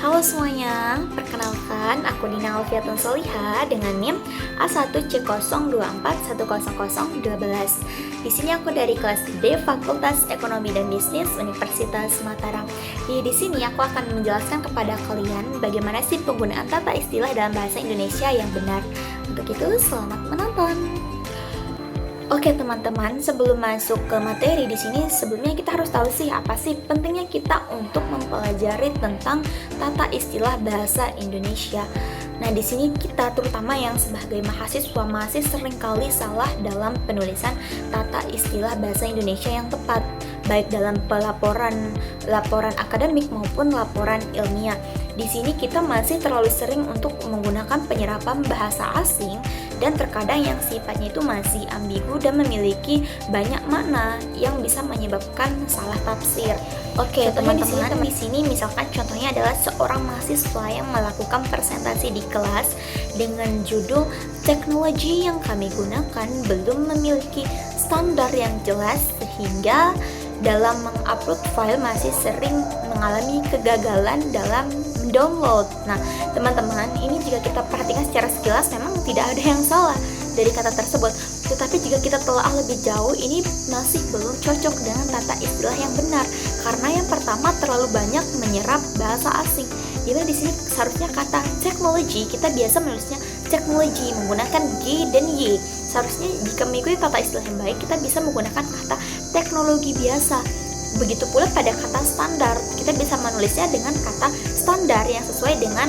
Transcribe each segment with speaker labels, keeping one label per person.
Speaker 1: Halo semuanya, perkenalkan aku Dina Alfiatun Soliha dengan NIM A1C02410012. Di sini aku dari kelas D Fakultas Ekonomi dan Bisnis Universitas Mataram. Di sini aku akan menjelaskan kepada kalian bagaimana sih penggunaan tata istilah dalam bahasa Indonesia yang benar. Untuk itu, selamat menonton. Oke teman-teman, sebelum masuk ke materi di sini, sebelumnya kita harus tahu sih apa sih pentingnya kita untuk mempelajari tentang tata istilah bahasa Indonesia. Nah, di sini kita terutama yang sebagai mahasiswa masih seringkali salah dalam penulisan tata istilah bahasa Indonesia yang tepat, baik dalam laporan akademik maupun laporan ilmiah. Di sini kita masih terlalu sering untuk menggunakan penyerapan bahasa asing dan terkadang yang sifatnya itu masih ambigu dan memiliki banyak makna yang bisa menyebabkan salah tafsir. Oke, teman-teman, di sini misalkan contohnya adalah seorang mahasiswa yang melakukan presentasi di kelas dengan judul teknologi yang kami gunakan belum memiliki standar yang jelas sehingga dalam mengupload file masih sering mengalami kegagalan dalam download. Nah, teman-teman, ini jika kita perhatikan secara sekilas memang tidak ada yang salah dari kata tersebut. Tetapi jika kita telah lebih jauh, ini masih belum cocok dengan tata istilah yang benar. Karena yang pertama terlalu banyak menyerap bahasa asing. Jadi di sini seharusnya kata teknologi kita biasa menulisnya teknologi menggunakan G dan Y. Seharusnya jika mengikuti tata istilah yang baik, kita bisa menggunakan kata teknologi biasa. Begitu pula pada kata standar, kita bisa menulisnya dengan kata standar yang sesuai dengan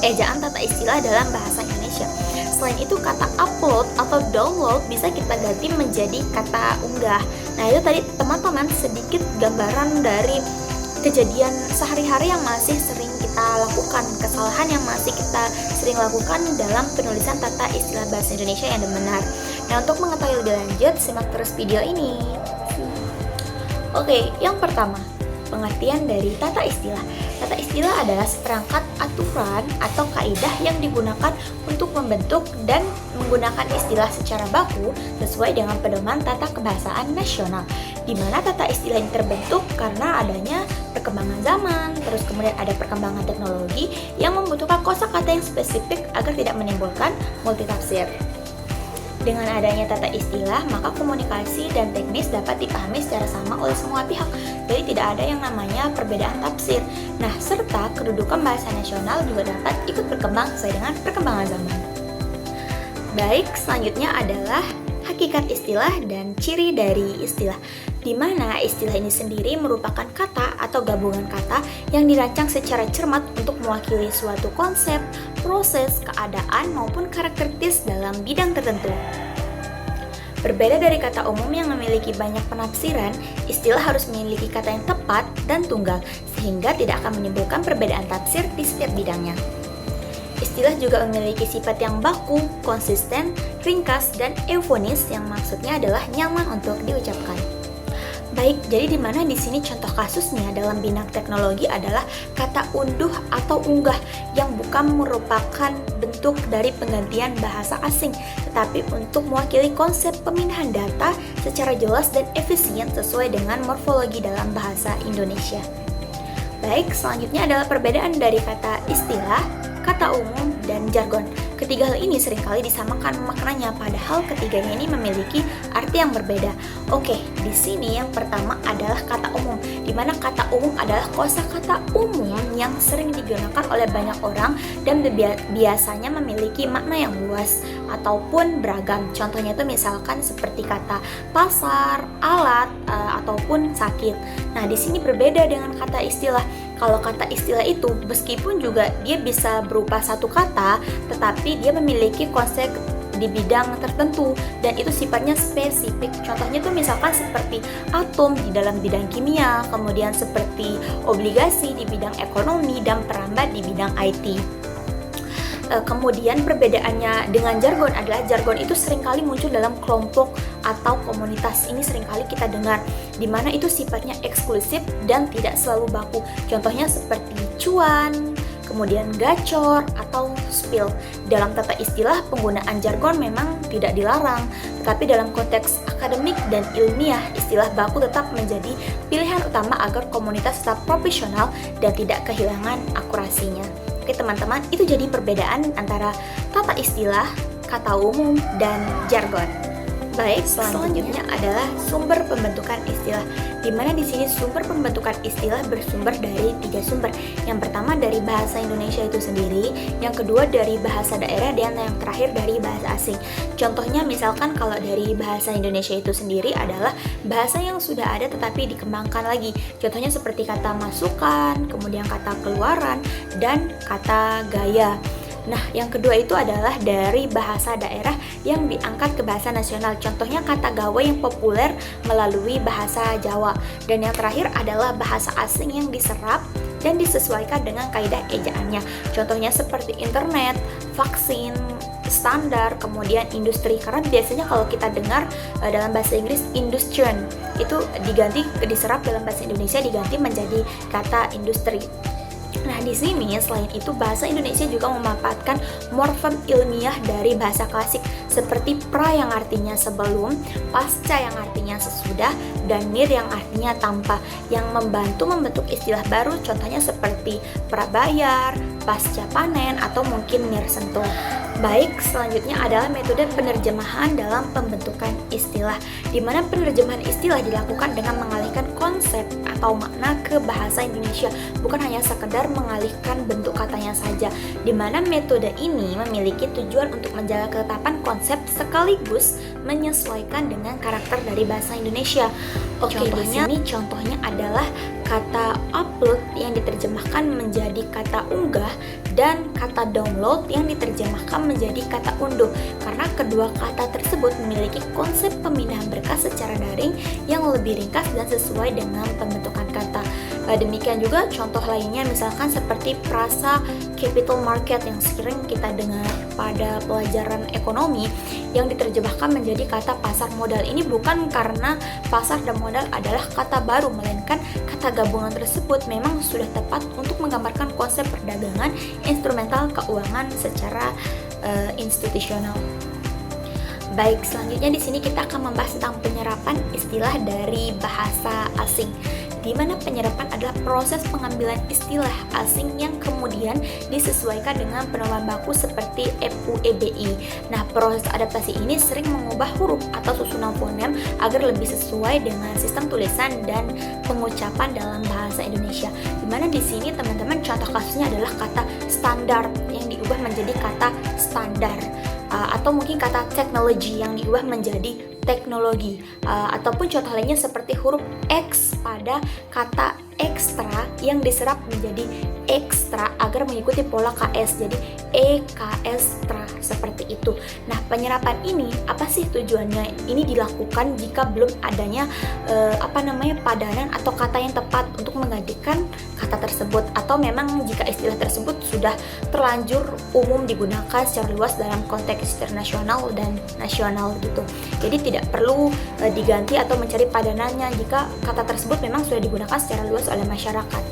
Speaker 1: ejaan tata istilah dalam bahasa Indonesia. Selain itu, kata upload atau download bisa kita ganti menjadi kata unggah. Nah, itu tadi teman-teman sedikit gambaran dari kejadian sehari-hari yang masih sering kita lakukan, kesalahan yang masih kita sering lakukan dalam penulisan tata istilah bahasa Indonesia yang benar. Nah, untuk mengetahui lebih lanjut, simak terus video ini. Oke, yang pertama, pengertian dari tata istilah. Tata istilah adalah seperangkat aturan atau kaidah yang digunakan untuk membentuk dan menggunakan istilah secara baku sesuai dengan pedoman tata kebahasaan nasional, di mana tata istilah ini terbentuk karena adanya perkembangan zaman, terus kemudian ada perkembangan teknologi yang membutuhkan kosakata yang spesifik agar tidak menimbulkan multitafsir. Dengan adanya tata istilah, maka komunikasi dan teknis dapat dipahami secara sama oleh semua pihak. Jadi tidak ada yang namanya perbedaan tafsir. Nah, serta kedudukan bahasa nasional juga dapat ikut berkembang sesuai dengan perkembangan zaman. Baik, selanjutnya adalah hakikat istilah dan ciri dari istilah, di mana istilah ini sendiri merupakan kata atau gabungan kata yang dirancang secara cermat untuk mewakili suatu konsep, proses, keadaan, maupun karakteristik dalam bidang tertentu. Berbeda dari kata umum yang memiliki banyak penafsiran, istilah harus memiliki kata yang tepat dan tunggal, sehingga tidak akan menimbulkan perbedaan tafsir di setiap bidangnya. Istilah juga memiliki sifat yang baku, konsisten, ringkas, dan eufonis yang maksudnya adalah nyaman untuk diucapkan. Baik, jadi di mana di sini contoh kasusnya dalam bidang teknologi adalah kata unduh atau unggah yang bukan merupakan bentuk dari penggantian bahasa asing, tetapi untuk mewakili konsep pemindahan data secara jelas dan efisien sesuai dengan morfologi dalam bahasa Indonesia. Baik, selanjutnya adalah perbedaan dari kata istilah, kata umum, dan jargon. Ketiga hal ini seringkali disamakan maknanya, padahal ketiganya ini memiliki arti yang berbeda. Oke, di sini yang pertama adalah kata umum, di mana kata umum adalah kosakata umum yang sering digunakan oleh banyak orang dan biasanya memiliki makna yang luas ataupun beragam. Contohnya itu misalkan seperti kata pasar, alat, ataupun sakit. Nah, di sini berbeda dengan kata istilah. Kalau kata istilah itu meskipun juga dia bisa berupa satu kata, tetapi dia memiliki konsep di bidang tertentu dan itu sifatnya spesifik. Contohnya itu misalkan seperti atom di dalam bidang kimia, kemudian seperti obligasi di bidang ekonomi dan perambat di bidang IT. Kemudian perbedaannya dengan jargon adalah jargon itu seringkali muncul dalam kelompok atau komunitas. Ini seringkali kita dengar, di mana itu sifatnya eksklusif dan tidak selalu baku. Contohnya seperti cuan, kemudian gacor atau spill. Dalam tata istilah, penggunaan jargon memang tidak dilarang, Tetapi dalam konteks akademik dan ilmiah, istilah baku tetap menjadi pilihan utama agar komunitas tetap profesional dan tidak kehilangan akurasinya. Oke teman-teman, itu jadi perbedaan antara tata istilah, kata umum, dan jargon. Baik, selanjutnya adalah sumber pembentukan istilah. Di mana di sini sumber pembentukan istilah bersumber dari 3 sumber. Yang pertama dari bahasa Indonesia itu sendiri, yang kedua dari bahasa daerah, dan yang terakhir dari bahasa asing. Contohnya misalkan kalau dari bahasa Indonesia itu sendiri adalah bahasa yang sudah ada tetapi dikembangkan lagi. Contohnya seperti kata masukan, kemudian kata keluaran, dan kata gaya. Nah, yang kedua itu adalah dari bahasa daerah yang diangkat ke bahasa nasional. Contohnya kata gawe yang populer melalui bahasa Jawa. Dan yang terakhir adalah bahasa asing yang diserap dan disesuaikan dengan kaidah ejaannya. Contohnya seperti internet, vaksin, standar, kemudian industri. Karena biasanya kalau kita dengar dalam bahasa Inggris industrial, itu diserap dalam bahasa Indonesia diganti menjadi kata industri. Nah, di sini selain itu bahasa Indonesia juga memanfaatkan morfem ilmiah dari bahasa klasik seperti pra yang artinya sebelum, pasca yang artinya sesudah, dan nir yang artinya tanpa, yang membantu membentuk istilah baru. Contohnya seperti prabayar, pasca panen, atau mungkin nir sentuh. Baik, selanjutnya adalah metode penerjemahan dalam pembentukan istilah, di mana penerjemahan istilah dilakukan dengan mengalihkan konsep atau makna ke bahasa Indonesia, bukan hanya sekedar mengalihkan bentuk katanya saja, di mana metode ini memiliki tujuan untuk menjaga ketetapan konsep sekaligus menyesuaikan dengan karakter dari bahasa Indonesia. Oke, contohnya adalah kata upload yang diterjemahkan menjadi kata unggah dan kata download yang diterjemahkan menjadi kata unduh, karena kedua kata tersebut memiliki konsep pemindahan berkas secara daring yang lebih ringkas dan sesuai dengan pembentukan kata. Demikian juga contoh lainnya misalkan seperti frasa capital market yang sering kita dengar pada pelajaran ekonomi yang diterjemahkan menjadi kata pasar modal. Ini bukan karena pasar dan modal adalah kata baru, melainkan kata gabungan tersebut memang sudah tepat untuk menggambarkan konsep perdagangan instrumental keuangan secara institusional. Baik, selanjutnya di sini kita akan membahas tentang penyerapan istilah dari bahasa asing, di mana penyerapan adalah proses pengambilan istilah asing yang kemudian disesuaikan dengan penemuan baku seperti FUEBI. Nah, proses adaptasi ini sering mengubah huruf atau susunan fonem agar lebih sesuai dengan sistem tulisan dan pengucapan dalam bahasa Indonesia. Di mana di sini teman-teman contoh kasusnya adalah kata standar yang diubah menjadi kata standar. Atau mungkin kata teknologi yang diubah menjadi teknologi, ataupun contoh lainnya seperti huruf X pada kata ekstra yang diserap menjadi ekstra agar mengikuti pola KS, jadi EKStra seperti itu. Nah, penyerapan ini apa sih tujuannya? Ini dilakukan jika belum adanya padanan atau kata yang tepat untuk menggantikan kata tersebut, atau memang jika istilah tersebut sudah terlanjur umum digunakan secara luas dalam konteks internasional dan nasional gitu. Jadi tidak perlu diganti atau mencari padanannya jika kata tersebut memang sudah digunakan secara luas oleh masyarakat.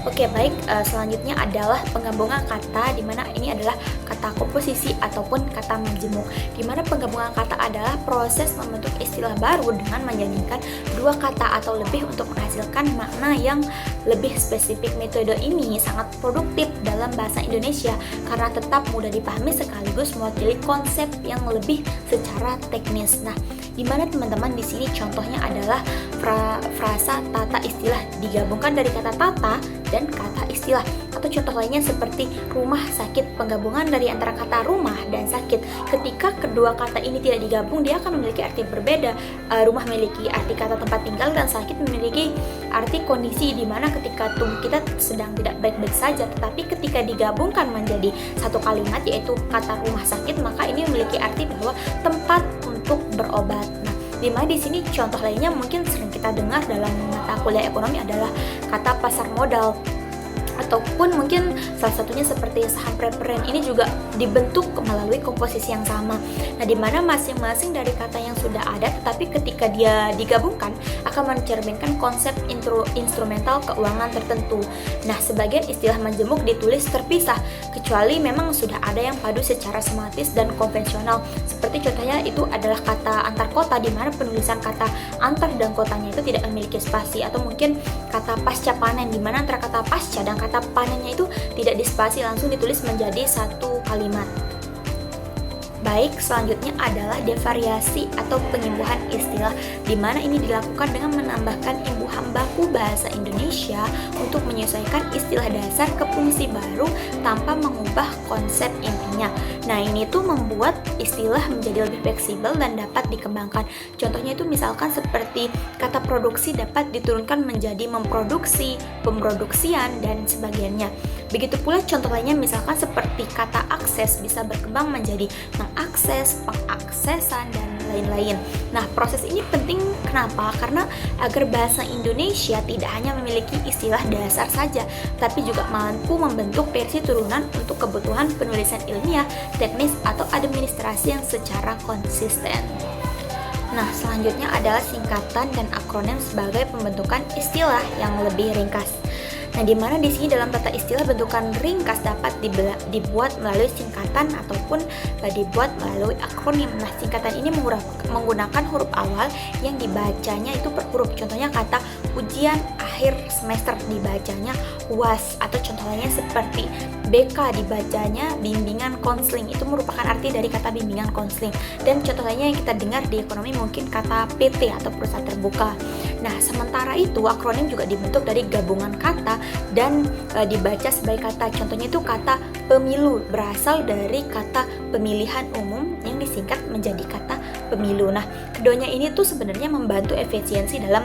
Speaker 1: Oke, baik, selanjutnya adalah penggabungan kata, di mana ini adalah kata komposisi ataupun kata menjemuk, di mana penggabungan kata adalah proses membentuk istilah baru dengan menjadikan dua kata atau lebih untuk menghasilkan makna yang lebih spesifik. Metode ini sangat produktif dalam bahasa Indonesia karena tetap mudah dipahami sekaligus mewakili konsep yang lebih secara teknis. Nah, di mana teman-teman di sini contohnya adalah frasa tata istilah digabungkan dari kata tata dan kata istilah, atau contoh lainnya seperti rumah sakit, penggabungan dari antara kata rumah dan sakit. Ketika kedua kata ini tidak digabung, dia akan memiliki arti berbeda. Rumah memiliki arti kata tempat tinggal dan sakit memiliki arti kondisi di mana ketika tubuh kita sedang tidak baik-baik saja, tetapi ketika digabungkan menjadi satu kalimat yaitu kata rumah sakit, maka ini memiliki arti bahwa tempat untuk berobat. Nah, dimana di sini contoh lainnya mungkin sering kita dengar dalam mata kuliah ekonomi adalah kata pasar modal, ataupun mungkin salah satunya seperti saham preparen ini juga dibentuk melalui komposisi yang sama. Nah, di mana masing-masing dari kata yang sudah ada tetapi ketika dia digabungkan akan mencerminkan konsep instrumental keuangan tertentu. Nah, sebagian istilah majemuk ditulis terpisah kecuali memang sudah ada yang padu secara sematis dan konvensional. Seperti contohnya itu adalah kata antar kota, di mana penulisan kata antar dan kotanya itu tidak memiliki spasi, atau mungkin kata pasca panen, di mana antara kata pasca dan kata panennya itu tidak dispasi, langsung ditulis menjadi satu kalimat. Baik, selanjutnya adalah devariasi atau penyembuhan istilah, di mana ini dilakukan dengan menambahkan imbuhan baku bahasa Indonesia untuk menyesuaikan istilah dasar ke fungsi baru tanpa mengubah konsep intinya. Nah, ini tuh membuat istilah menjadi lebih fleksibel dan dapat dikembangkan. Contohnya itu misalkan seperti kata produksi dapat diturunkan menjadi memproduksi, pemproduksian, dan sebagainya. Begitu pula contoh lainnya misalkan seperti kata akses bisa berkembang menjadi mengakses, pengaksesan, dan lain-lain. Nah, proses ini penting kenapa? Karena agar bahasa Indonesia tidak hanya memiliki istilah dasar saja, tapi juga mampu membentuk versi turunan untuk kebutuhan penulisan ilmiah, teknis, atau administrasi yang secara konsisten. Nah, selanjutnya adalah singkatan dan akronim sebagai pembentukan istilah yang lebih ringkas. Nah, di mana di sini dalam tata istilah bentukan ringkas dapat dibuat melalui singkatan ataupun dibuat melalui akronim. Nah, singkatan ini menggunakan huruf awal yang dibacanya itu per huruf. Contohnya kata ujian akhir semester dibacanya UAS, atau contoh lainnya seperti BK dibacanya bimbingan konseling. Itu merupakan arti dari kata bimbingan konseling. Dan contoh lainnya yang kita dengar di ekonomi mungkin kata PT atau perusahaan terbuka. Nah, sementara itu akronim juga dibentuk dari gabungan kata dan dibaca sebagai kata. Contohnya itu kata pemilu berasal dari kata pemilihan umum yang disingkat menjadi kata pemilu. Nah, keduanya ini tuh sebenarnya membantu efisiensi dalam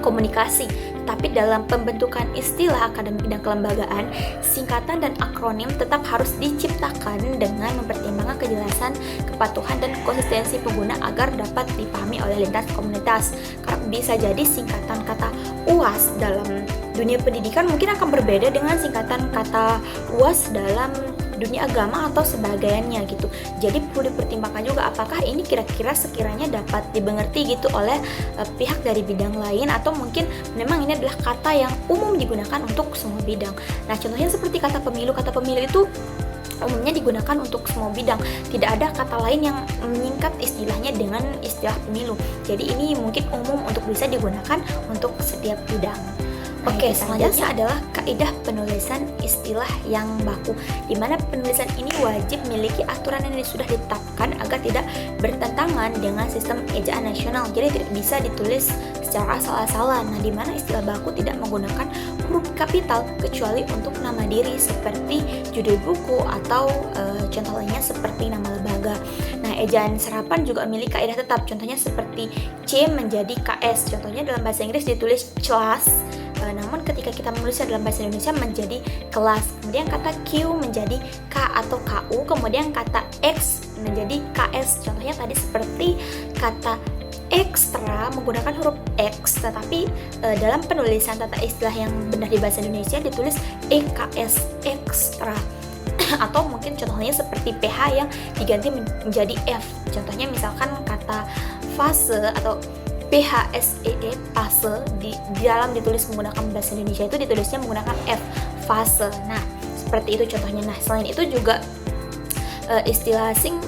Speaker 1: komunikasi, tapi dalam pembentukan istilah akademik dan kelembagaan, singkatan dan akronim tetap harus diciptakan dengan mempertimbangkan kejelasan, kepatuhan, dan konsistensi pengguna agar dapat dipahami oleh lintas komunitas. Karena bisa jadi singkatan kata UAS dalam dunia pendidikan mungkin akan berbeda dengan singkatan kata UAS dalam dunia agama atau sebagainya gitu. Jadi perlu dipertimbangkan juga apakah ini kira-kira sekiranya dapat dimengerti gitu oleh pihak dari bidang lain, atau mungkin memang ini adalah kata yang umum digunakan untuk semua bidang. Nah, contohnya seperti kata pemilu. Kata pemilu itu umumnya digunakan untuk semua bidang. Tidak ada kata lain yang menyingkat istilahnya dengan istilah pemilu. Jadi ini mungkin umum untuk bisa digunakan untuk setiap bidang. Oke, selanjutnya adalah kaidah penulisan istilah yang baku, di mana penulisan ini wajib memiliki aturan yang sudah ditetapkan agar tidak bertentangan dengan sistem ejaan nasional. Jadi tidak bisa ditulis secara asal-asalan. Nah, di mana istilah baku tidak menggunakan huruf kapital kecuali untuk nama diri seperti judul buku atau contoh lainnya seperti nama lembaga. Nah, ejaan serapan juga memiliki kaidah tetap. Contohnya seperti C menjadi KS. Contohnya dalam bahasa Inggris ditulis class, namun ketika kita menulisnya dalam bahasa Indonesia menjadi kelas. Kemudian kata Q menjadi K atau KU, kemudian kata X menjadi KS. Contohnya tadi seperti kata ekstra menggunakan huruf X, tetapi dalam penulisan tata istilah yang benar di bahasa Indonesia ditulis EKS, ekstra. Atau mungkin contohnya seperti PH yang diganti menjadi F. Contohnya misalkan kata fase atau PHSEE, fase, di dalam ditulis menggunakan bahasa Indonesia itu ditulisnya menggunakan F, fase. Nah, seperti itu contohnya. Nah, selain itu juga istilah asing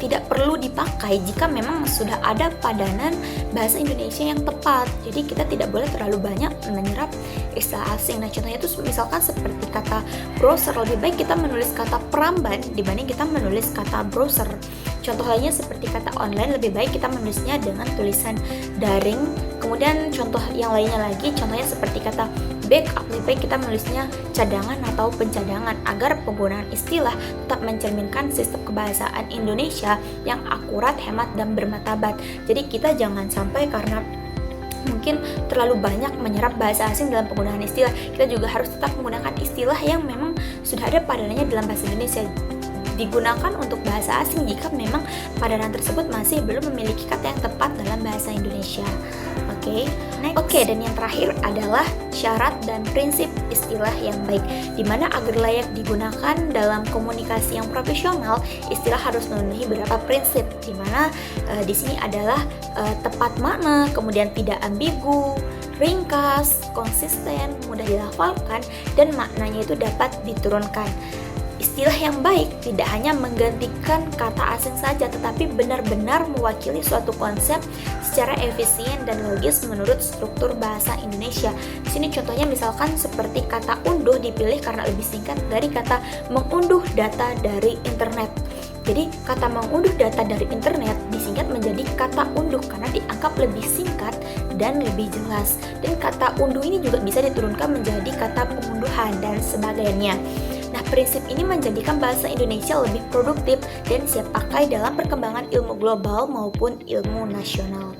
Speaker 1: tidak perlu dipakai jika memang sudah ada padanan bahasa Indonesia yang tepat. Jadi kita tidak boleh terlalu banyak menyerap istilah asing. Nah, contohnya itu misalkan seperti kata browser, lebih baik kita menulis kata peramban dibanding kita menulis kata browser. Contoh lainnya seperti kata online, lebih baik kita menulisnya dengan tulisan daring. Kemudian contoh yang lainnya lagi, contohnya seperti kata backup, lebih baik kita menulisnya cadangan atau pencadangan, agar penggunaan istilah tetap mencerminkan sistem kebahasaan Indonesia yang akurat, hemat, dan bermartabat. Jadi kita jangan sampai karena mungkin terlalu banyak menyerap bahasa asing dalam penggunaan istilah, kita juga harus tetap menggunakan istilah yang memang sudah ada padanannya dalam bahasa Indonesia. Digunakan untuk bahasa asing jika memang padanan tersebut masih belum memiliki kata yang tepat dalam bahasa Indonesia. Oke. Oke, dan yang terakhir adalah syarat dan prinsip istilah yang baik, di mana agar layak digunakan dalam komunikasi yang profesional, istilah harus memenuhi beberapa prinsip, di mana di sini adalah tepat makna, kemudian tidak ambigu, ringkas, konsisten, mudah dilafalkan, dan maknanya itu dapat diturunkan. Istilah yang baik tidak hanya menggantikan kata asing saja, tetapi benar-benar mewakili suatu konsep secara efisien dan logis menurut struktur bahasa Indonesia. Di sini contohnya misalkan seperti kata unduh dipilih karena lebih singkat dari kata mengunduh data dari internet. Jadi kata mengunduh data dari internet disingkat menjadi kata unduh karena dianggap lebih singkat dan lebih jelas. Dan kata unduh ini juga bisa diturunkan menjadi kata pengunduhan dan sebagainya. Nah, prinsip ini menjadikan bahasa Indonesia lebih produktif dan siap pakai dalam perkembangan ilmu global maupun ilmu nasional.